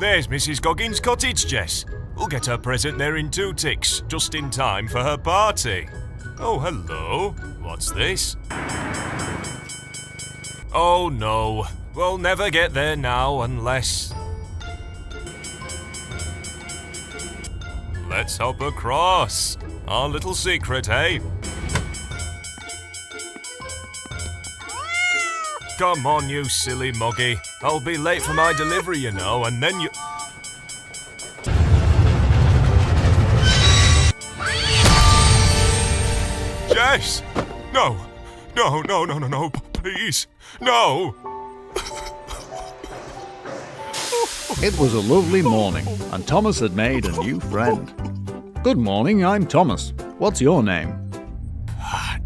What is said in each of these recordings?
There's Mrs. Goggins' cottage, Jess. We'll get her present there in 2 ticks, just in time for her party. Oh, hello. What's this? Oh, no. We'll never get there now unless... Let's hop across. Our little secret, eh? Come on, you silly moggy. I'll be late for my delivery, you know, and then you... Jess! No! No, please! No! It was a lovely morning, and Thomas had made a new friend. Good morning, I'm Thomas. What's your name? Pat.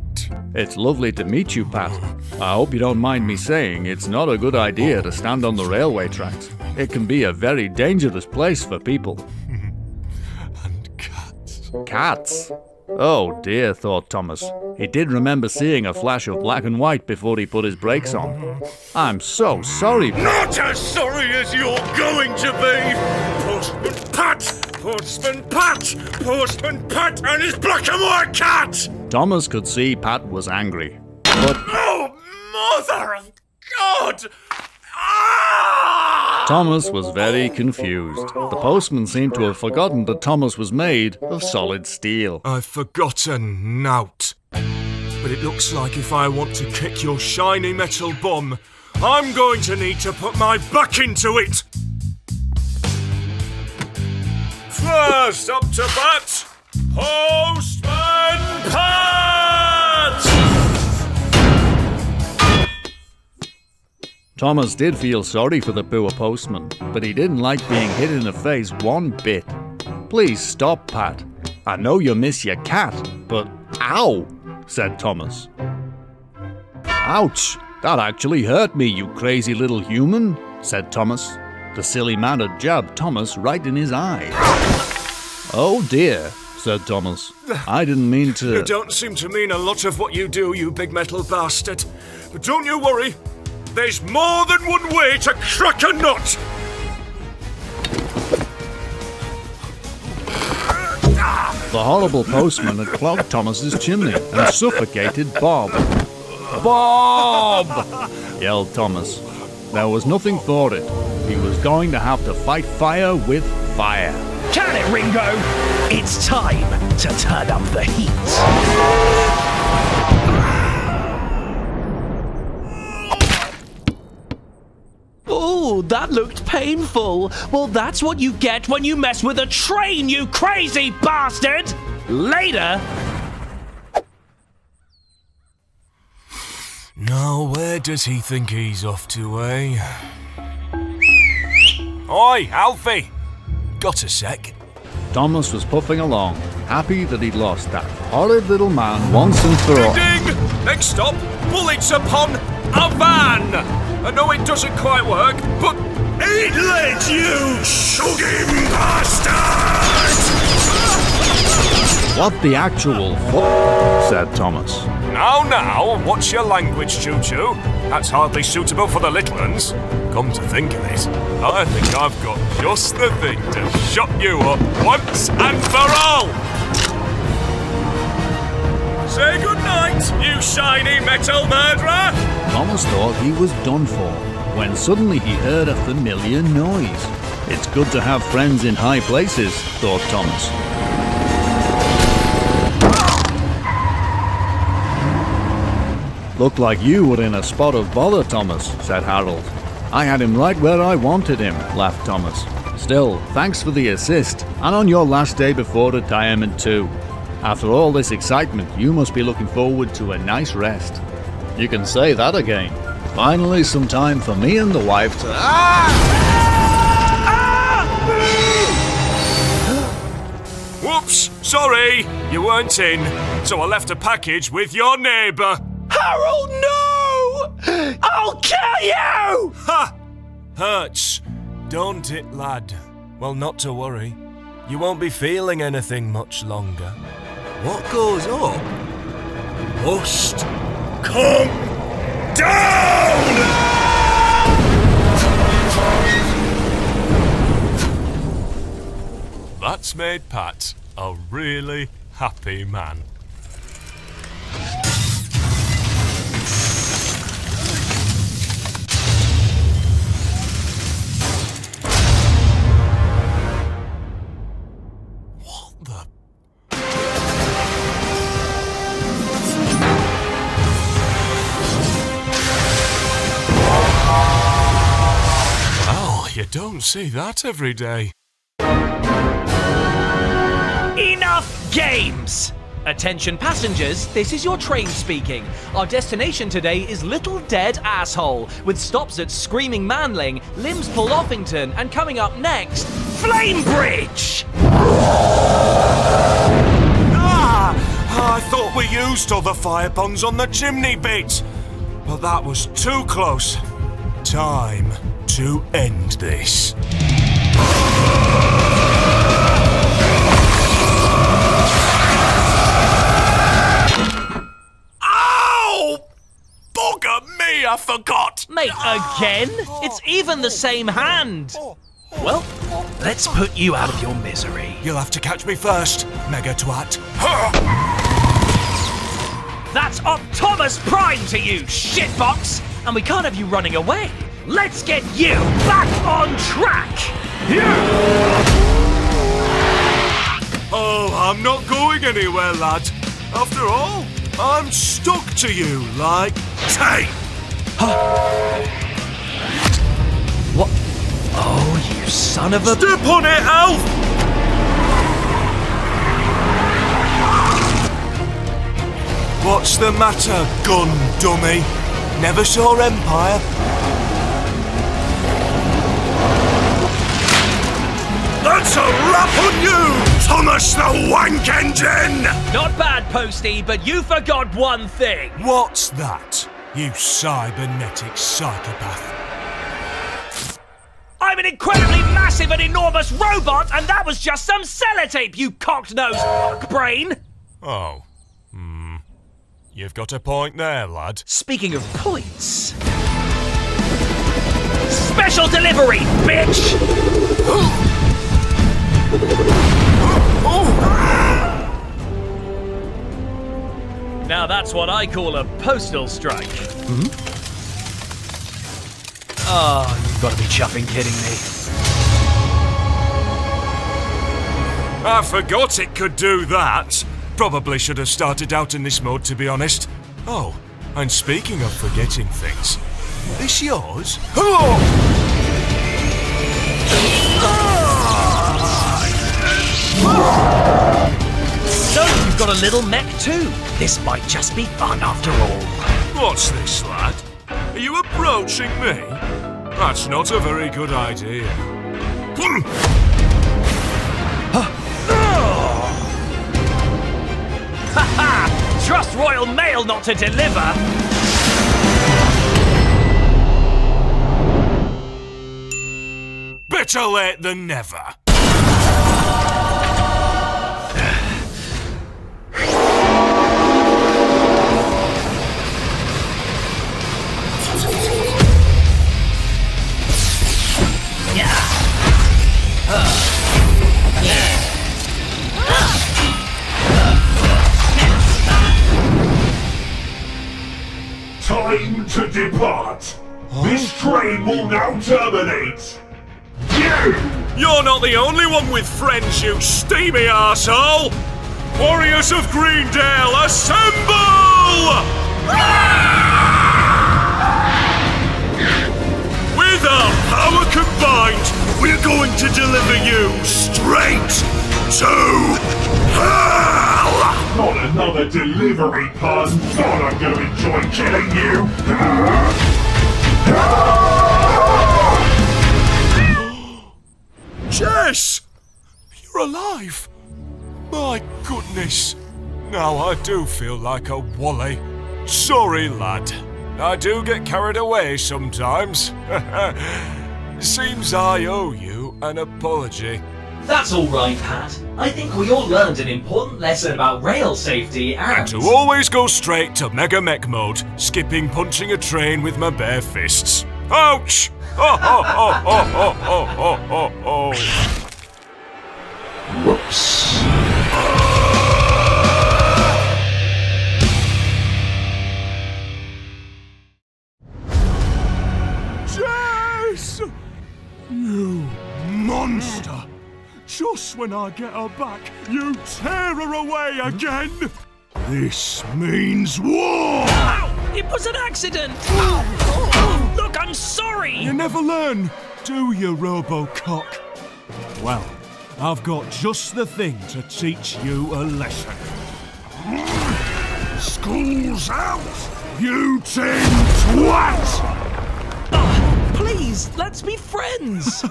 It's lovely to meet you, Pat. I hope you don't mind me saying it's not a good idea to stand on the railway tracks. It can be a very dangerous place for people. And cats. Cats? Oh dear, thought Thomas. He did remember seeing a flash of black and white before he put his brakes on. I'm so sorry, Pat. Not as sorry as you're going to be! Postman Pat! Postman Pat! Postman Pat and his black and white cat! Thomas could see Pat was angry. But Oh, mother of God! Ah! Thomas was very confused. The postman seemed to have forgotten that Thomas was made of solid steel. I've forgotten nout. But it looks like if I want to kick your shiny metal bomb, I'm going to need to put my back into it. First up to bat, Postman Pat! Thomas did feel sorry for the poor postman, but he didn't like being hit in the face one bit. Please stop, Pat. I know you miss your cat, but ow, said Thomas. Ouch, that actually hurt me, you crazy little human, said Thomas. The silly man had jabbed Thomas right in his eye. Oh dear, said Thomas. I didn't mean to... You don't seem to mean a lot of what you do, you big metal bastard. But don't you worry. There's more than one way to crack a nut! The horrible postman had clogged Thomas's chimney and suffocated Bob. Bob! yelled Thomas. There was nothing for it. He was going to have to fight fire with fire. Can it, Ringo? It's time to turn up the heat. Oh, that looked painful. Well, that's what you get when you mess with a train, you crazy bastard! Later! Now, where does he think he's off to, eh? Oi, Alfie! Got a sec? Thomas was puffing along, happy that he'd lost that horrid little man once and for all. Ding! Next stop, bullets upon a van! I know it doesn't quite work, but eat lead, you chugging bastard! What the actual fuck? Said Thomas. Now, what's your language, Choo-Choo? That's hardly suitable for the little uns. Come to think of it, I think I've got just the thing to shut you up once and for all! Say goodnight, you shiny metal murderer! Thomas thought he was done for, when suddenly he heard a familiar noise. It's good to have friends in high places, thought Thomas. Looked like you were in a spot of bother, Thomas, said Harold. I had him right where I wanted him, laughed Thomas. Still, thanks for the assist, and on your last day before retirement too. After all this excitement, you must be looking forward to a nice rest. You can say that again. Finally, some time for me and the wife to... Whoops, sorry, you weren't in, so I left a package with your neighbour. Harold, no! I'll kill you! Ha! Hurts, don't it, lad? Well, not to worry. You won't be feeling anything much longer. What goes up must come down! that's made Pat a really happy man. What the... Well, you don't see that every day. Enough games! Attention passengers, this is your train speaking. Our destination today is Little Dead Asshole, with stops at Screaming Manling, Limbs Pull Offington, and coming up next, Flame Bridge! I thought we used all the fire ponds on the chimney bit, but that was too close. Time to end this. Bugger me, I forgot! Mate, again? It's even the same hand! Well, let's put you out of your misery. You'll have to catch me first, Mega Twat. That's Optimus Prime to you, shitbox! And we can't have you running away. Let's get you back on track! Oh, I'm not going anywhere, lad. After all, I'm stuck to you like tape. What? Oh, you son of a... Step on it, Alf! What's the matter, gun dummy? Never saw Empire? That's a wrap on you, Thomas the Wank Engine! Not bad, Posty, but you forgot one thing. What's that, you cybernetic psychopath? I'm an incredibly massive and enormous robot, and that was just some sellotape, you cocked-nosed fuckbrain! Oh. You've got a point there, lad. Speaking of points... Special delivery, bitch! Now that's what I call a postal strike. Oh, you've got to be chuffing kidding me. I forgot it could do that. Probably should have started out in this mode, to be honest. Oh, and speaking of forgetting things, this yours? So, you've got a little mech too. This might just be fun after all. What's this, lad? Are you approaching me? That's not a very good idea. Ha! Trust Royal Mail not to deliver! Better late than never. Time to depart. This train will now terminate. You! You're not the only one with friends, you steamy arsehole! Warriors of Greendale, assemble! With our power combined, we're going to deliver you straight to hell! Not another delivery pun. God, I'm gonna enjoy killing you. Jess! You're alive! My goodness! Now I do feel like a wally. Sorry, lad. I do get carried away sometimes. Seems I owe you an apology. That's all right, Pat. I think we all learned an important lesson about rail safety and... To always go straight to Mega Mech mode, skipping punching a train with my bare fists. Ouch! Ho ho ho ho ho ho ho ho! Jess! You monster! Just when I get her back, you tear her away again! This means war! Ow! It was an accident! Oh, look, I'm sorry! You never learn, do you, Robocock? Well, I've got just the thing to teach you a lesson. School's out, you tin twat! Please, let's be friends!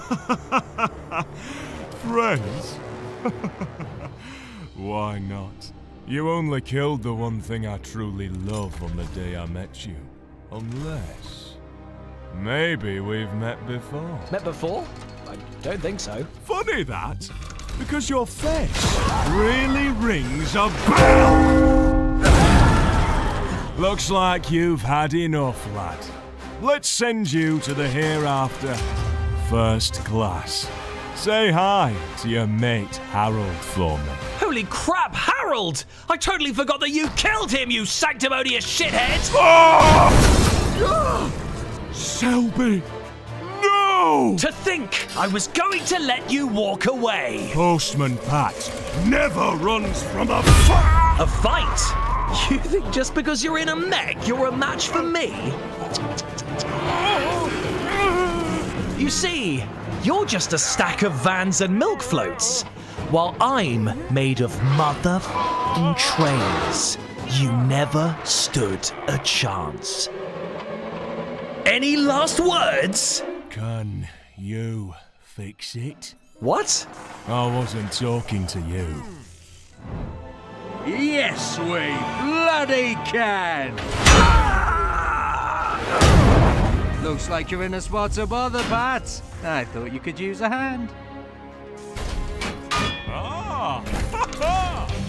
Friends? Why not? You only killed the one thing I truly love on the day I met you. Unless... maybe we've met before. Met before? I don't think so. Funny that, because your face really rings a bell! Looks like you've had enough, lad. Let's send you to the hereafter, first class. Say hi to your mate Harold for me. Holy crap, Harold! I totally forgot that you killed him, you sanctimonious shithead! Selby! No! To think I was going to let you walk away. Postman Pat never runs from a fight! A fight? You think just because you're in a mech, you're a match for me? You see, you're just a stack of vans and milk floats, while I'm made of motherfucking trains. You never stood a chance. Any last words? Can you fix it? What? I wasn't talking to you. Yes, we bloody can! Looks like you're in a spot to bother, Pat. I thought you could use a hand. Ah!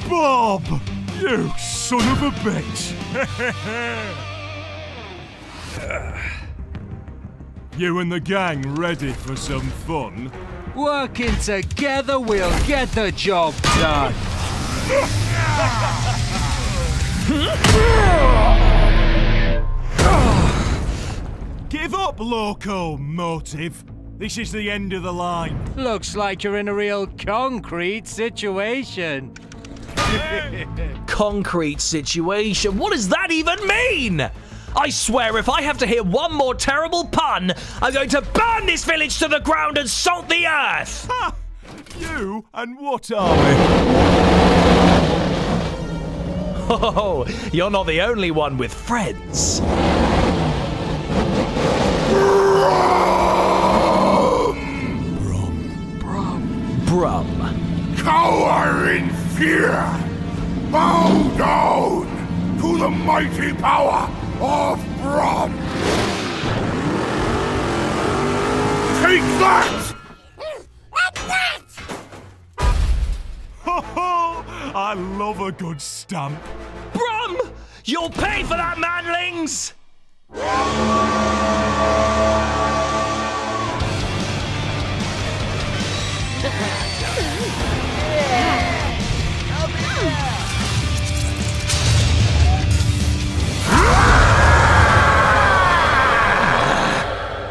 Bob! You son of a bitch! You and the gang ready for some fun? Working together, we'll get the job done. Give up, locomotive. This is the end of the line. Looks like you're in a real concrete situation. Concrete situation? What does that even mean? I swear if I have to hear one more terrible pun, I'm going to burn this village to the ground and salt the earth! Ha! You and what army? Oh, you're not the only one with friends. Brum. Cower in fear! Bow down to the mighty power of Brum! Take that! Ho ho! I love a good stamp. Brum! You'll pay for that, manlings!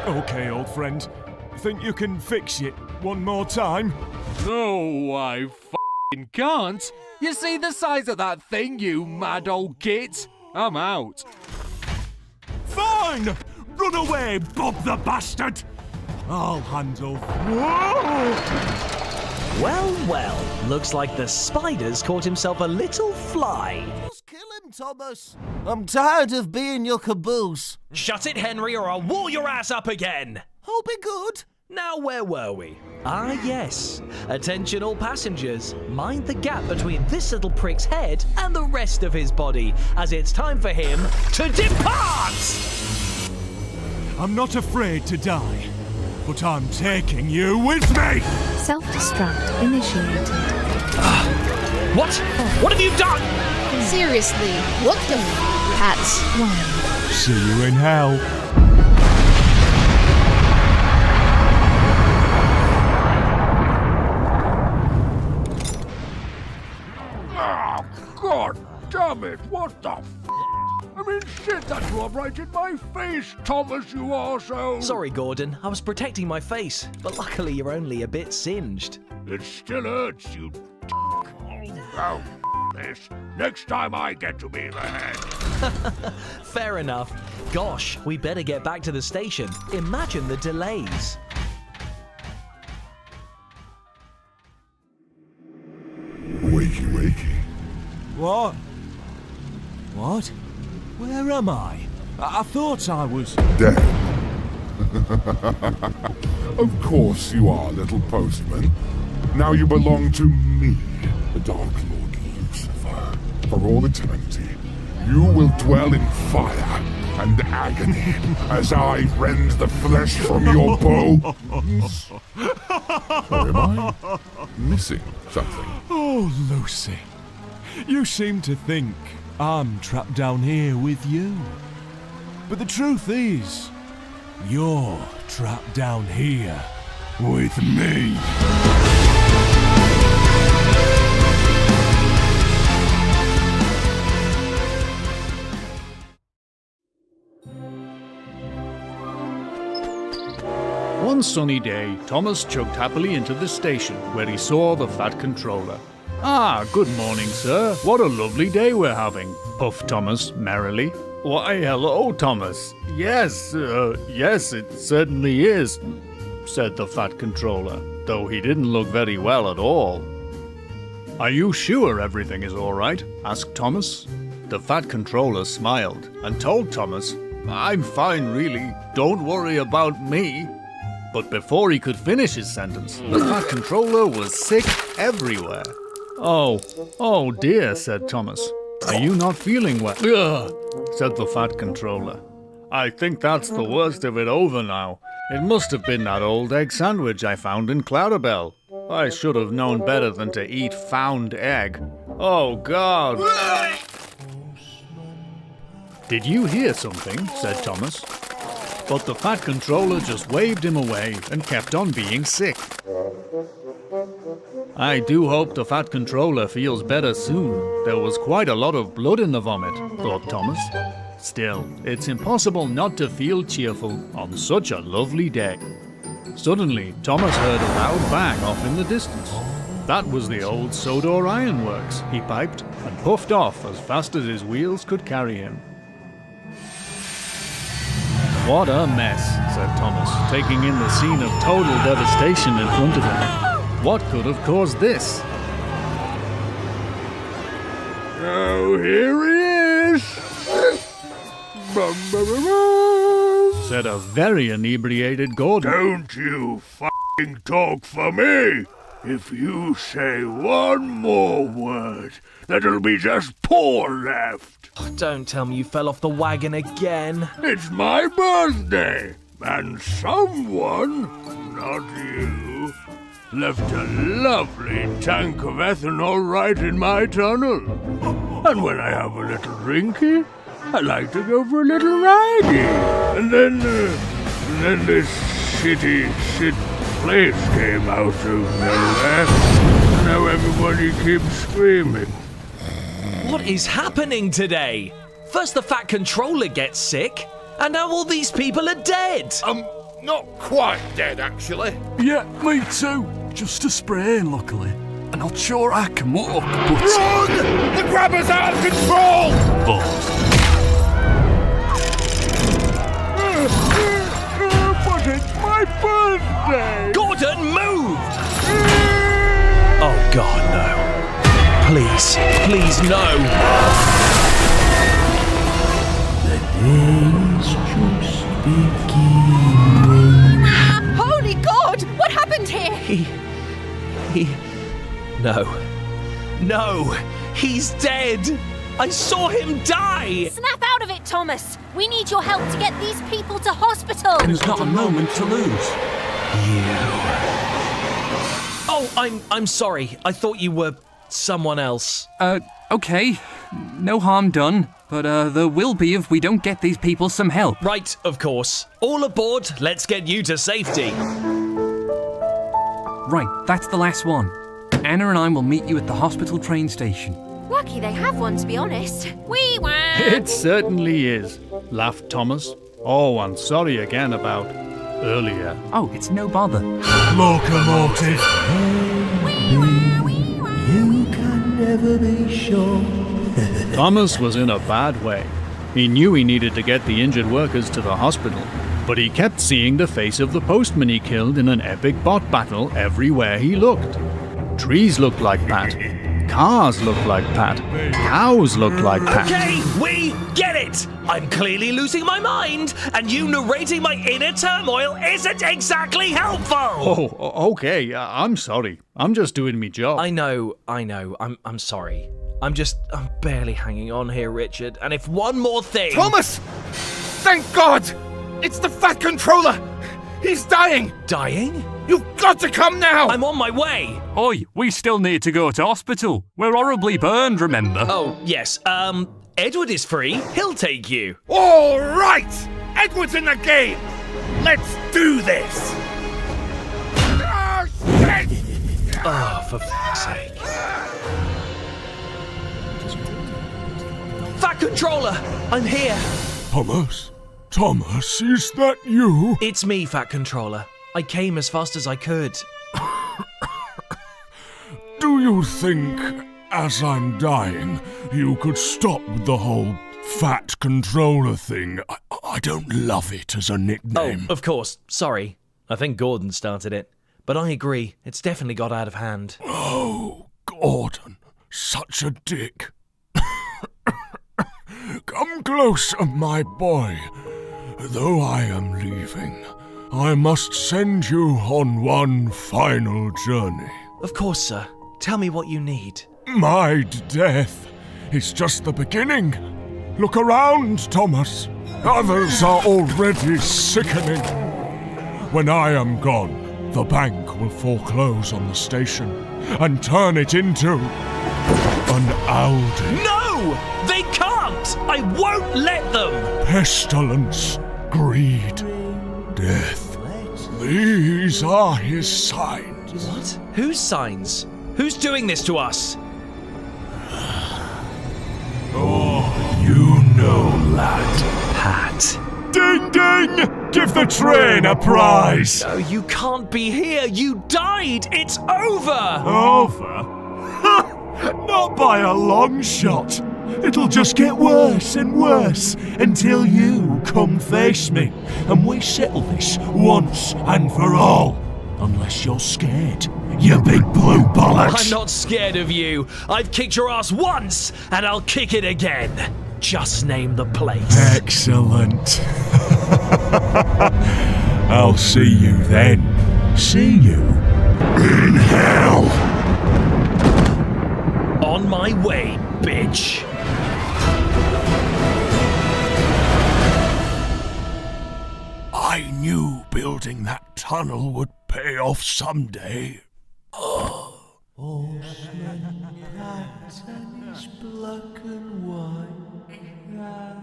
Okay, old friend. Think you can fix it one more time? No, I f***ing can't. You see the size of that thing, you mad old git? I'm out. Fine! Run away, Bob the bastard! I'll handle... Whoa! Well, looks like the spider's caught himself a little fly. Just kill him, Thomas. I'm tired of being your caboose. Shut it, Henry, or I'll wall your ass up again! I'll be good. Now, where were we? Ah, yes. Attention all passengers. Mind the gap between this little prick's head and the rest of his body, as it's time for him to depart! I'm not afraid to die, but I'm taking you with me! Self-destruct initiated. What? What have you done? Seriously, what the f***? Hats 1. See you in hell. Thomas, you also. Sorry, Gordon. I was protecting my face, but luckily you're only a bit singed. It still hurts, you. Oh, this. Next time I get to be the head. Fair enough. Gosh, we better get back to the station. Imagine the delays. Wakey, wakey. What? What? Where am I? I thought I was... Dead. Of course you are, little postman. Now you belong to me, the Dark Lord Lucifer. For all eternity, you will dwell in fire and agony as I rend the flesh from your bones. Or am I missing something? Oh, Lucy. You seem to think I'm trapped down here with you. But the truth is, you're trapped down here with me. One sunny day, Thomas chugged happily into the station, where he saw the Fat Controller. "Ah, good morning, sir. What a lovely day we're having," puffed Thomas merrily. "Why, hello, Thomas. Yes, it certainly is," said the Fat Controller, though he didn't look very well at all. "Are you sure everything is all right?" asked Thomas. The Fat Controller smiled and told Thomas, "I'm fine, really. Don't worry about me." But before he could finish his sentence, the Fat Controller was sick everywhere. Oh dear," said Thomas. "Are you not feeling well?" "Ugh," said the Fat Controller. "I think that's the worst of it over now. It must have been that old egg sandwich I found in Clarabelle. I should have known better than to eat found egg. Oh, God." "Did you hear something?" said Thomas. But the Fat Controller just waved him away and kept on being sick. "I do hope the Fat Controller feels better soon. There was quite a lot of blood in the vomit," thought Thomas. Still, it's impossible not to feel cheerful on such a lovely day. Suddenly, Thomas heard a loud bang off in the distance. That was the old Sodor Ironworks, he piped, and puffed off as fast as his wheels could carry him. "What a mess," said Thomas, taking in the scene of total devastation in front of him. What could have caused this? Oh, here he is! Said a very inebriated Gordon. "Don't you f***ing talk for me! If you say one more word, there'll be just poor left. Don't tell me you fell off the wagon again. It's my birthday, and someone, not you, left a lovely tank of ethanol right in my tunnel. And when I have a little drinky, I like to go for a little ridey. And then this shit place came out of nowhere. Now everybody keeps screaming. What is happening today? First the Fat Controller gets sick, and now all these people are dead. Not quite dead, actually. Yeah, me too. Just a sprain, luckily. I'm not sure I can walk, but... Run! The grabber's out of control! But it's my birthday! Gordon, move! Oh, God, no. Please, please, no. The day's just beginning. Holy God! What happened here? No, he's dead. I saw him die. Snap out of it, Thomas. We need your help to get these people to hospital. There's not a moment to lose. Oh, I'm sorry. I thought you were someone else. Okay. No harm done. But there will be if we don't get these people some help. Right, of course. All aboard. Let's get you to safety. Right, that's the last one. Anna and I will meet you at the hospital train station. Lucky they have one, to be honest. We were. It certainly is, laughed Thomas. Oh, and sorry again about earlier. Oh, it's no bother. Locomotive. You can never be sure. Thomas was in a bad way. He knew he needed to get the injured workers to the hospital, but he kept seeing the face of the postman he killed in an epic bot battle everywhere he looked. Trees looked like Pat. Cars looked like Pat. Cows looked like Pat. Okay, we get it! I'm clearly losing my mind, and you narrating my inner turmoil isn't exactly helpful! Oh, okay. I'm sorry. I'm just doing me job. I know. I'm sorry. I'm barely hanging on here, Richard. And if one more thing... Thomas! Thank God! It's the Fat Controller! He's dying! Dying? You've got to come now! I'm on my way! Oi, we still need to go to hospital. We're horribly burned, remember? Oh, yes. Edward is free. He'll take you. All right! Edward's in the game! Let's do this! Oh, for f***'s sake. Fat Controller! I'm here! Thomas? Thomas, is that you? It's me, Fat Controller. I came as fast as I could. Do you think, as I'm dying, you could stop with the whole Fat Controller thing? I don't love it as a nickname. Oh, of course. Sorry. I think Gordon started it. But I agree. It's definitely got out of hand. Oh, Gordon. Such a dick. Come closer, my boy. Though I am leaving, I must send you on one final journey. Of course, sir. Tell me what you need. My death is just the beginning. Look around, Thomas. Others are already sickening. When I am gone, the bank will foreclose on the station and turn it into an Audi. No! They can't! I won't let them! Pestilence, greed, death. These are his signs. What? Whose signs? Who's doing this to us? Oh, you know, lad. Pat. Ding ding! Give the train a prize! No, you can't be here. You died. It's over. Over? Not by a long shot. It'll just get worse and worse until you come face me and we settle this once and for all. Unless you're scared, you big blue bollocks. I'm not scared of you. I've kicked your ass once and I'll kick it again. Just name the place. Excellent. I'll see you then. See you in hell. On my way, bitch. I knew building that tunnel would pay off someday. Oh. Postman Pat and his black and white cat.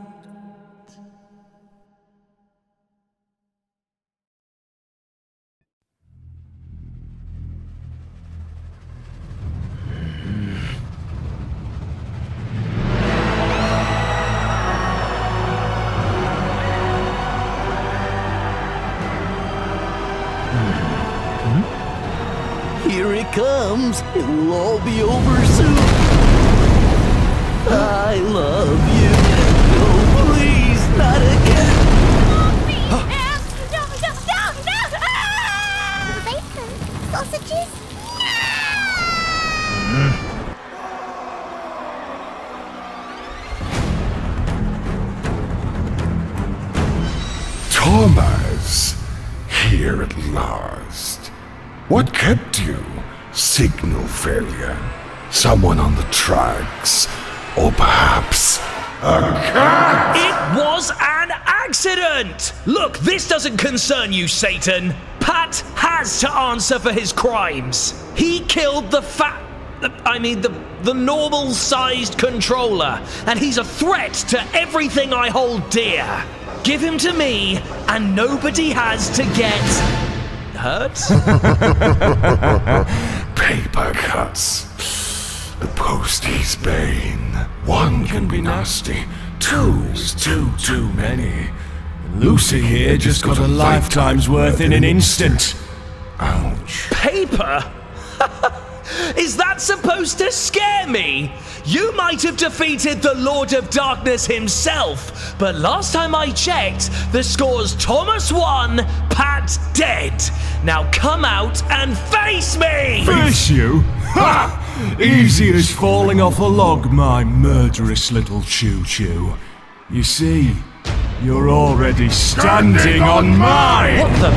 Here it comes. It'll all be over soon. I love you. No, please, not again. No! Bacon, sausages. Thomas, here at last. What kept you? Signal failure? Someone on the tracks? Or perhaps a cat? It was an accident! Look, this doesn't concern you, Satan. Pat has to answer for his crimes. He killed the normal-sized controller, and he's a threat to everything I hold dear. Give him to me, and nobody has to get hurt? Paper cuts. The postie's bane. One can be nasty. Two is too many. Lucy here just got a lifetime's worth in an instant. Ouch. Paper? Is that supposed to scare me? You might have defeated the Lord of Darkness himself, but last time I checked, the score's Thomas 1, Pat dead. Now come out and face me! Face you? Ha! Easy as falling off a log, my murderous little choo-choo. You see, you're already standing on mine! What the...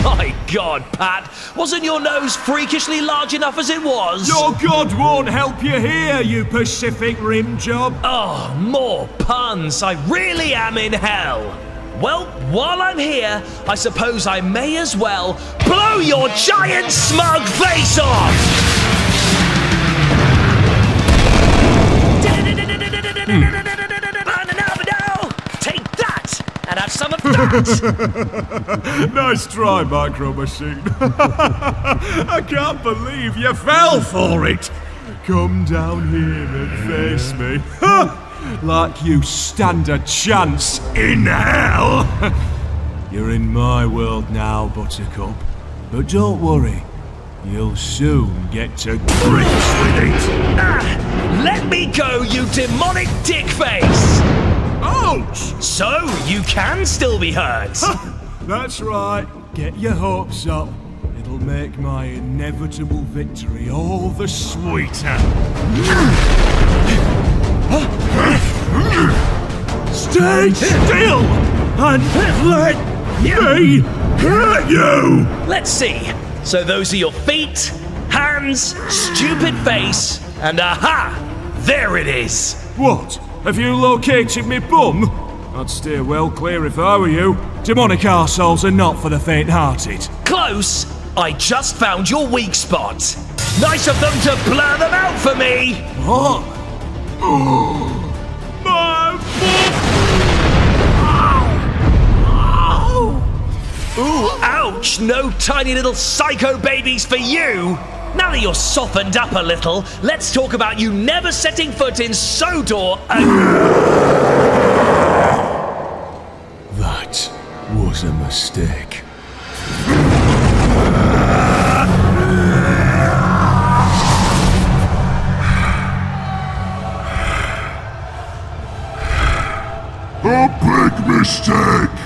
My God, Pat! Wasn't your nose freakishly large enough as it was? Your God won't help you here, you Pacific Rim job! Oh, more puns! I really am in hell! Well, while I'm here, I suppose I may as well blow your giant smug face off! Take that! And have some of that! Nice try, Micro Machine. I can't believe you fell for it. Come down here and face me. Like you stand a chance in hell. You're in my world now, Buttercup. But don't worry. You'll soon get to grips with it. Let me go, you demonic dick face! Ouch! So, you can still be hurt. That's right. Get your hopes up. It'll make my inevitable victory all the sweeter. Stay still and let me hurt you! Let's see. So those are your feet, hands, stupid face, and aha! There it is! What? Have you located me bum? I'd steer well clear if I were you. Demonic arseholes are not for the faint-hearted. Close! I just found your weak spot. Nice of them to blur them out for me! What? My Ooh, ouch! No tiny little psycho babies for you! Now that you're softened up a little, let's talk about you never setting foot in Sodor That was a mistake. A big mistake!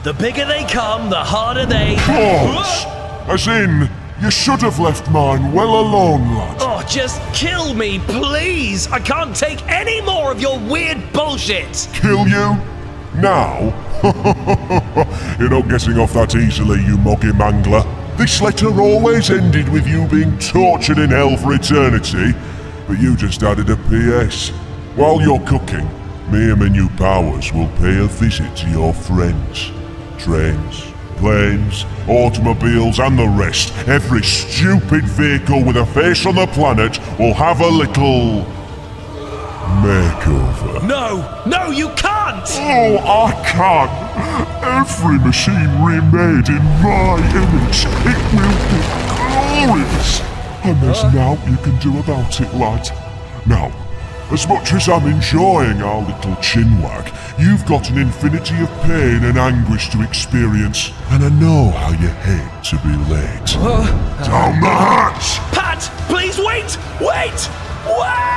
The bigger they come, the harder they... Balls! As in, you should have left mine well alone, lad. Oh, just kill me, please! I can't take any more of your weird bullshit! Kill you? Now? You're not getting off that easily, you moggy mangler. This letter always ended with you being tortured in hell for eternity, but you just added a PS. While you're cooking, me and my new powers will pay a visit to your friends. Trains, planes, automobiles and the rest. Every stupid vehicle with a face on the planet will have a little... makeover. No, you can't! Oh, I can! Every machine remade in my image, it will be glorious! And there's naught you can do about it, lad. Now, as much as I'm enjoying our little chinwag, you've got an infinity of pain and anguish to experience, and I know how you hate to be late. Down the hatch! Pat, please wait! Wait! Wait!